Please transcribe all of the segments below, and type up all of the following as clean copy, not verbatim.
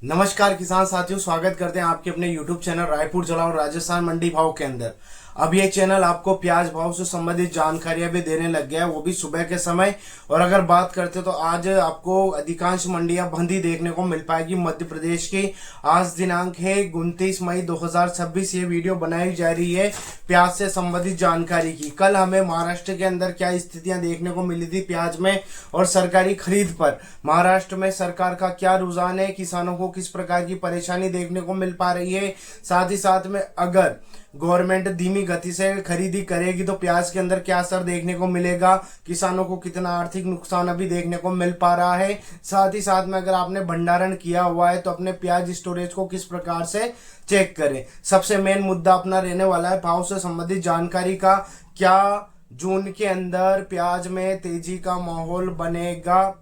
नमस्कार किसान साथियों, स्वागत करते हैं आपके अपने YouTube चैनल रायपुर जला और राजस्थान मंडी भाव के अंदर। अब ये चैनल आपको प्याज भाव से संबंधित जानकारियां भी देने लग गया है, वो भी सुबह के समय। और अगर बात करते तो आज आपको अधिकांश मंडियां बंद ही देखने को मिल पाएगी मध्य प्रदेश की। आज दिनांक है 29 मई 2026। ये वीडियो बनाई जा रही है प्याज से संबंधित जानकारी की। कल हमें महाराष्ट्र के अंदर क्या स्थितियां देखने को मिली थी प्याज में और सरकारी खरीद पर, महाराष्ट्र में सरकार का क्या रुझान है, किसानों को किस प्रकार की परेशानी देखने को मिल पा रही है, साथ ही साथ में अगर गवर्नमेंट धीमी गति से खरीदी करेगी तो प्याज के अंदर क्या असर देखने को मिलेगा, किसानों को कितना आर्थिक नुकसान अभी देखने को मिल पा रहा है। साथ ही साथ में अगर आपने भंडारण किया हुआ है तो अपने प्याज स्टोरेज को किस प्रकार से चेक करें। सबसे मेन मुद्दा अपना रहने वाला है भाव से संबंधित जानकारी का। क्या जून के अंदर प्याज में तेजी का माहौल बनेगा,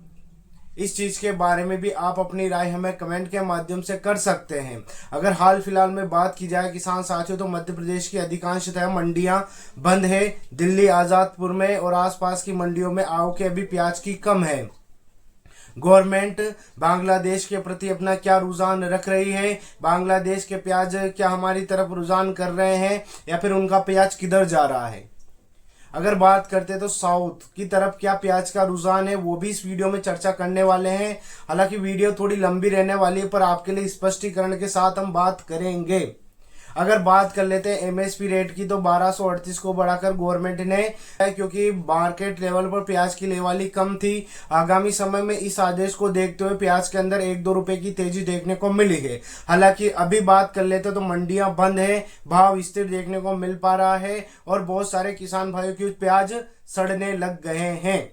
इस चीज के बारे में भी आप अपनी राय हमें कमेंट के माध्यम से कर सकते हैं। अगर हाल फिलहाल में बात की जाए किसान साथियों, तो मध्य प्रदेश की अधिकांशतः मंडियां बंद है। दिल्ली, आजादपुर में और आसपास की मंडियों में आवक अभी प्याज की कम है। गवर्नमेंट बांग्लादेश के प्रति अपना क्या रुझान रख रही है, बांग्लादेश के प्याज क्या हमारी तरफ रुझान कर रहे हैं या फिर उनका प्याज किधर जा रहा है। अगर बात करते तो साउथ की तरफ क्या प्याज का रुझान है, वो भी इस वीडियो में चर्चा करने वाले हैं। हालांकि वीडियो थोड़ी लंबी रहने वाली है, पर आपके लिए स्पष्टीकरण के साथ हम बात करेंगे। अगर बात कर लेते हैं एमएसपी रेट की, तो 1238 को बढ़ाकर गवर्नमेंट ने, क्योंकि मार्केट लेवल पर प्याज की लेवाली कम थी, आगामी समय में इस आदेश को देखते हुए प्याज के अंदर 1-2 रुपए की तेजी देखने को मिली है। हालांकि अभी बात कर लेते तो मंडियां बंद है, भाव स्थिर देखने को मिल पा रहा है और बहुत सारे किसान भाइयों की प्याज सड़ने लग गए हैं।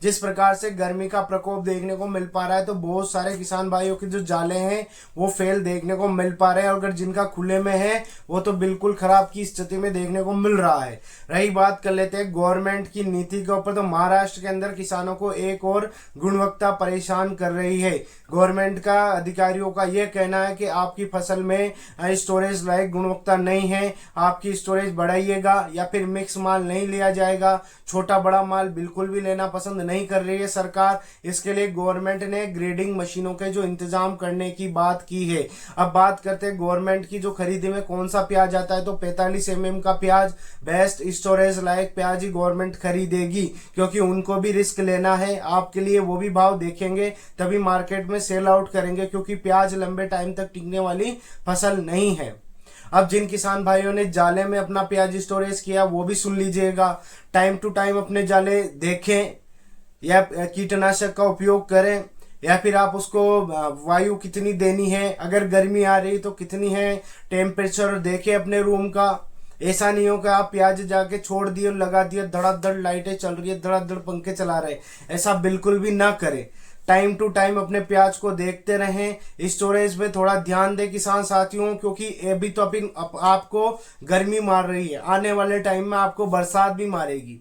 जिस प्रकार से गर्मी का प्रकोप देखने को मिल पा रहा है, तो बहुत सारे किसान भाइयों के जो जाले हैं वो फेल देखने को मिल पा रहे हैं, और अगर जिनका खुले में है वो तो बिल्कुल खराब की स्थिति में देखने को मिल रहा है। रही बात कर लेते हैं गवर्नमेंट की नीति के ऊपर, तो महाराष्ट्र के अंदर किसानों को एक और गुणवत्ता परेशान कर रही है। गवर्नमेंट का अधिकारियों का यह कहना है कि आपकी फसल में स्टोरेज लायक गुणवत्ता नहीं है, आपकी स्टोरेज बढ़ाइएगा या फिर मिक्स माल नहीं लिया जाएगा। छोटा बड़ा माल बिल्कुल भी लेना पसंद नहीं कर रही है सरकार। इसके लिए गवर्नमेंट ने ग्रेडिंग मशीनों के जो इंतजाम करने की बात की है। अब बात करते हैं गवर्नमेंट की जो खरीदी में कौन सा प्याज आता है, तो 45 mm का प्याज, बेस्ट स्टोरेज लायक प्याज ही गवर्नमेंट खरीदेगी, क्योंकि उनको भी रिस्क लेना है। आपके लिए वो भी भाव देखेंगे तभी मार्केट में सेल आउट करेंगे, क्योंकि प्याज लंबे टाइम तक टिकने वाली फसल नहीं है। अब जिन किसान भाइयों ने जाले में अपना प्याज स्टोरेज किया वो भी सुन लीजिएगा। टाइम टू टाइम अपने जाले देखें या कीटनाशक का उपयोग करें, या फिर आप उसको वायु कितनी देनी है, अगर गर्मी आ रही तो कितनी है, टेम्परेचर देखें अपने रूम का। ऐसा नहीं हो कि आप प्याज जाके छोड़ दिए, लगा दिए, धड़ाधड़ लाइटें चल रही है, धड़ाधड़ पंखे चला रहे, ऐसा बिल्कुल भी ना करें। टाइम टू टाइम अपने प्याज को देखते रहें। स्टोरेज पे थोड़ा ध्यान दें किसान साथियों, क्योंकि अभी तो अभी आपको गर्मी मार रही है, आने वाले टाइम में आपको बरसात भी मारेगी।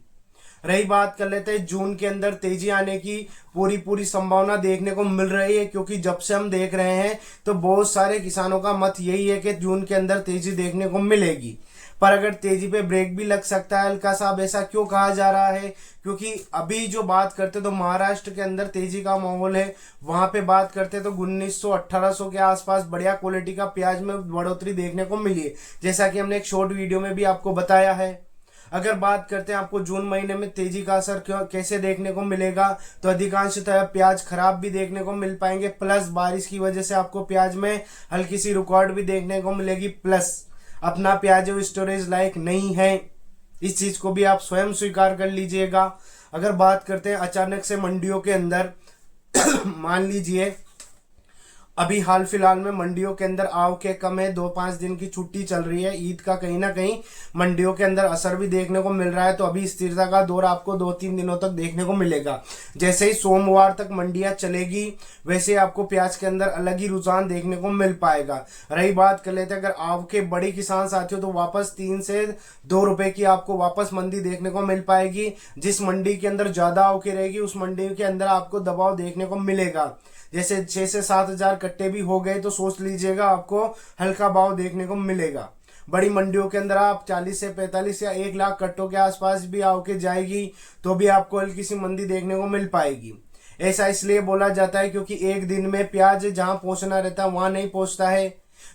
रही बात कर लेते हैं जून के अंदर तेजी आने की पूरी संभावना देखने को मिल रही है, क्योंकि जब से हम देख रहे हैं तो बहुत सारे किसानों का मत यही है कि जून के अंदर तेजी देखने को मिलेगी। पर अगर तेजी पे ब्रेक भी लग सकता है हल्का सा। ऐसा क्यों कहा जा रहा है, क्योंकि अभी जो बात करते तो महाराष्ट्र के अंदर तेजी का माहौल है। वहां पे बात करते तो 1900-1800 के आसपास बढ़िया क्वालिटी का प्याज में बढ़ोतरी देखने को मिली है, जैसा कि हमने एक शॉर्ट वीडियो में भी आपको बताया है। अगर बात करते हैं आपको जून महीने में तेजी का असर कैसे देखने को मिलेगा, तो अधिकांशतः प्याज खराब भी देखने को मिल पाएंगे, प्लस बारिश की वजह से आपको प्याज में हल्की सी रुकावट भी देखने को मिलेगी, प्लस अपना प्याज वो स्टोरेज लायक नहीं है। इस चीज को भी आप स्वयं स्वीकार कर लीजिएगा। अगर बात करते हैं अचानक से मंडियों के अंदर मान लीजिए अभी हाल फिलहाल में मंडियों के अंदर आवक कम है, 2-5 दिन की छुट्टी चल रही है, ईद का कहीं ना कहीं मंडियों के अंदर असर भी देखने को मिल रहा है, तो अभी स्थिरता का दौर आपको 2-3 दिनों तक देखने को मिलेगा। जैसे ही सोमवार तक मंडियां चलेगी वैसे आपको प्याज के अंदर अलग ही रुझान देखने को मिल पाएगा। रही बात कर लेते हैं अगर आवक बड़ी किसान साथियों, तो वापस 3 से 2 रुपए की आपको वापस मंडी देखने को मिल पाएगी। जिस मंडी के अंदर ज्यादा आवक रहेगी उस मंडी के अंदर आपको दबाव देखने को मिलेगा। जैसे 6 से 7 हजार कट्टे भी हो गए तो सोच लीजिएगा आपको हल्का भाव देखने को मिलेगा। बड़ी मंडियों के अंदर आप 40 से 45 या 1 लाख कट्टों के आसपास भी आवक जाएगी तो भी आपको हल्की सी मंदी देखने को मिल पाएगी। ऐसा इसलिए बोला जाता है क्योंकि एक दिन में प्याज जहां पहुंचना रहता है वहां नहीं पहुंचता है,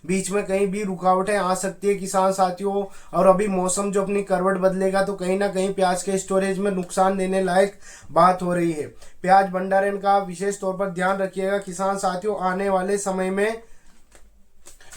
बीच में कहीं भी रुकावटें आ सकती है किसान साथियों। और अभी मौसम जो अपनी करवट बदलेगा तो कहीं ना कहीं प्याज के स्टोरेज में नुकसान देने लायक बात हो रही है। प्याज भंडारण का विशेष तौर पर ध्यान रखिएगा किसान साथियों। आने वाले समय में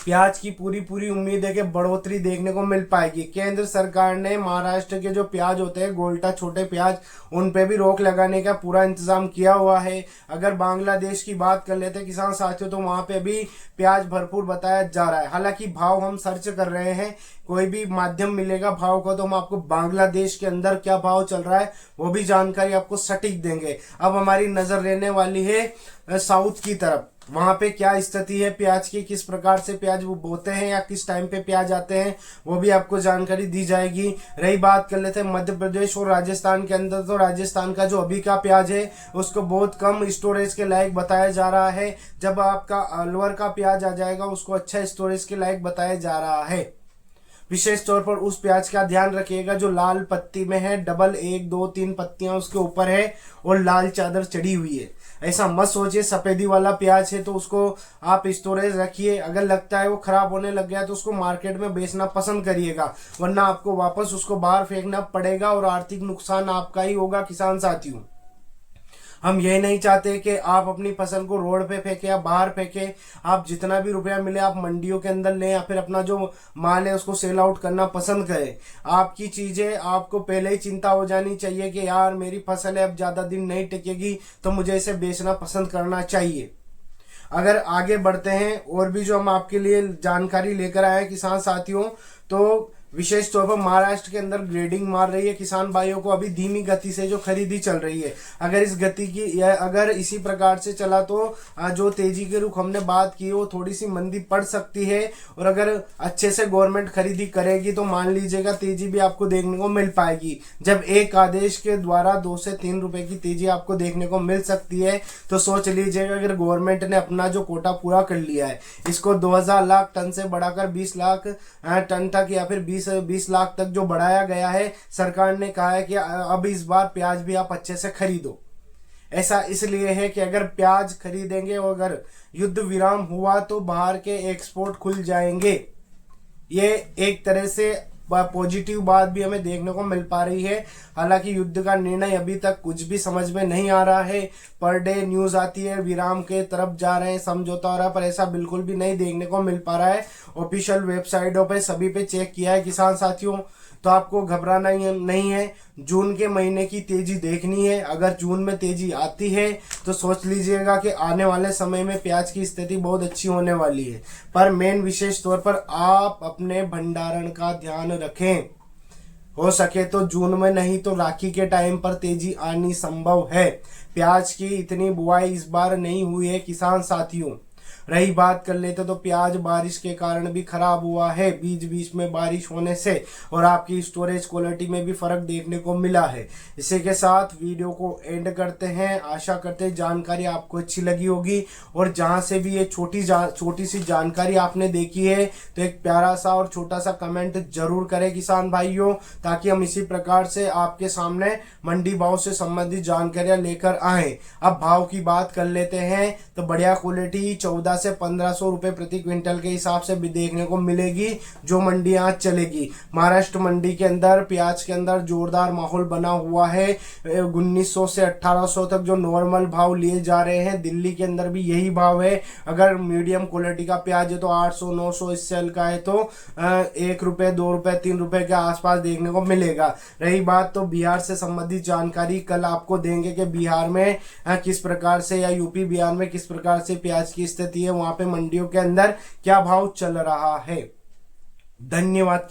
प्याज की पूरी उम्मीद है कि बढ़ोतरी देखने को मिल पाएगी। केंद्र सरकार ने महाराष्ट्र के जो प्याज होते हैं गोल्टा छोटे प्याज, उन पे भी रोक लगाने का पूरा इंतजाम किया हुआ है। अगर बांग्लादेश की बात कर लेते हैं किसान साथियों तो वहां पे भी प्याज भरपूर बताया जा रहा है। हालांकि भाव हम सर्च कर रहे हैं, कोई भी माध्यम मिलेगा भाव का तो हम आपको बांग्लादेश के अंदर क्या भाव चल रहा है वो भी जानकारी आपको सटीक देंगे। अब हमारी नजर रहने वाली है साउथ की तरफ, वहां पे क्या स्थिति है प्याज की, किस प्रकार से प्याज वो बोते हैं या किस टाइम पे प्याज आते हैं, वो भी आपको जानकारी दी जाएगी। रही बात कर लेते हैं मध्य प्रदेश और राजस्थान के अंदर, तो राजस्थान का जो अभी का प्याज है उसको बहुत कम स्टोरेज के लायक बताया जा रहा है। जब आपका अलवर का प्याज आ जाएगा उसको अच्छा स्टोरेज के लायक बताया जा रहा है। विशेष तौर पर उस प्याज का ध्यान रखिएगा जो लाल पत्ती में है, डबल 1 2 3 पत्तियां उसके ऊपर है और लाल चादर चढ़ी हुई है। ऐसा मत सोचिए सफेदी वाला प्याज है तो उसको आप स्टोरेज रखिए, अगर लगता है वो खराब होने लग गया तो उसको मार्केट में बेचना पसंद करिएगा, वरना आपको वापस उसको बाहर फेंकना पड़ेगा और आर्थिक नुकसान आपका ही होगा किसान साथियों। हम यही नहीं चाहते कि आप अपनी फसल को रोड पे फेंके या बाहर फेंके। आप जितना भी रुपया मिले आप मंडियों के अंदर लें या फिर अपना जो माल है उसको सेल आउट करना पसंद करें। आपकी चीजें आपको पहले ही चिंता हो जानी चाहिए कि यार मेरी फसल है अब ज्यादा दिन नहीं टिकेगी तो मुझे इसे बेचना पसंद करना चाहिए। अगर आगे बढ़ते हैं और भी जो हम आपके लिए जानकारी लेकर आए हैं किसान साथियों, तो विशेष तौर पर महाराष्ट्र के अंदर ग्रेडिंग मार रही है किसान भाइयों को, अभी धीमी गति से जो खरीदी चल रही है। अगर इस गति की अगर इसी प्रकार से चला तो जो तेजी के रुख हमने बात की वो थोड़ी सी मंदी पड़ सकती है। और अगर अच्छे से गवर्नमेंट खरीदी करेगी तो मान लीजिएगा तेजी भी आपको देखने को मिल पाएगी। जब एक आदेश के द्वारा 2 से 3 रुपए की तेजी आपको देखने को मिल सकती है तो सोच लीजिएगा अगर गवर्नमेंट ने अपना जो कोटा पूरा कर लिया है, इसको 2000 लाख टन से बढ़ाकर 20 लाख टन तक या फिर 20 लाख तक जो बढ़ाया गया है, सरकार ने कहा है कि अब इस बार प्याज भी आप अच्छे से खरीदो। ऐसा इसलिए है कि अगर प्याज खरीदेंगे और अगर युद्ध विराम हुआ तो बाहर के एक्सपोर्ट खुल जाएंगे। ये एक तरह से पॉजिटिव बात भी हमें देखने को मिल पा रही है। हालांकि युद्ध का निर्णय अभी तक कुछ भी समझ में नहीं आ रहा है। पर डे न्यूज आती है विराम के तरफ जा रहे हैं, समझौता हो रहा है, पर ऐसा बिल्कुल भी नहीं देखने को मिल पा रहा है। ऑफिशियल वेबसाइटों पे सभी पे चेक किया है किसान साथियों, तो आपको घबराना नहीं है। जून के महीने की तेजी देखनी है। अगर जून में तेजी आती है तो सोच लीजिएगा कि आने वाले समय में प्याज की स्थिति बहुत अच्छी होने वाली है। पर मेन विशेष तौर पर आप अपने भंडारण का ध्यान रखें। हो सके तो जून में नहीं तो राखी के टाइम पर तेजी आनी संभव है। प्याज की इतनी बुआई इस बार नहीं हुई है किसान साथियों। रही बात कर लेते तो प्याज बारिश के कारण भी खराब हुआ है, बीच बीच में बारिश होने से, और आपकी स्टोरेज क्वालिटी में भी फर्क देखने को मिला है। इसी के साथ वीडियो को एंड करते हैं। आशा करते हैं जानकारी आपको अच्छी लगी होगी, और जहां से भी ये छोटी सी जानकारी आपने देखी है तो एक प्यारा सा और छोटा सा कमेंट जरूर करें किसान भाइयों, ताकि हम इसी प्रकार से आपके सामने मंडी भाव से संबंधित जानकारियां लेकर आए। अब भाव की बात कर लेते हैं तो बढ़िया क्वालिटी 14 से 1500 रुपए प्रति क्विंटल के हिसाब से भी देखने को मिलेगी जो मंडी आज चलेगी। महाराष्ट्र मंडी के अंदर प्याज के अंदर जोरदार माहौल बना हुआ है। 1900 से 1800 तक जो नॉर्मल भाव लिए जा रहे हैं, दिल्ली के अंदर भी यही भाव है। अगर मीडियम क्वालिटी का प्याज है तो 800 900, इससे हल्का है तो 1 रुपए 2 रुपए 3 रुपए के आसपास देखने को मिलेगा। रही बात तो बिहार से संबंधित जानकारी कल आपको देंगे कि बिहार में किस प्रकार से या यूपी बिहार में किस प्रकार से प्याज की स्थिति है, वहां पे मंडियों के अंदर क्या भाव चल रहा है। धन्यवाद।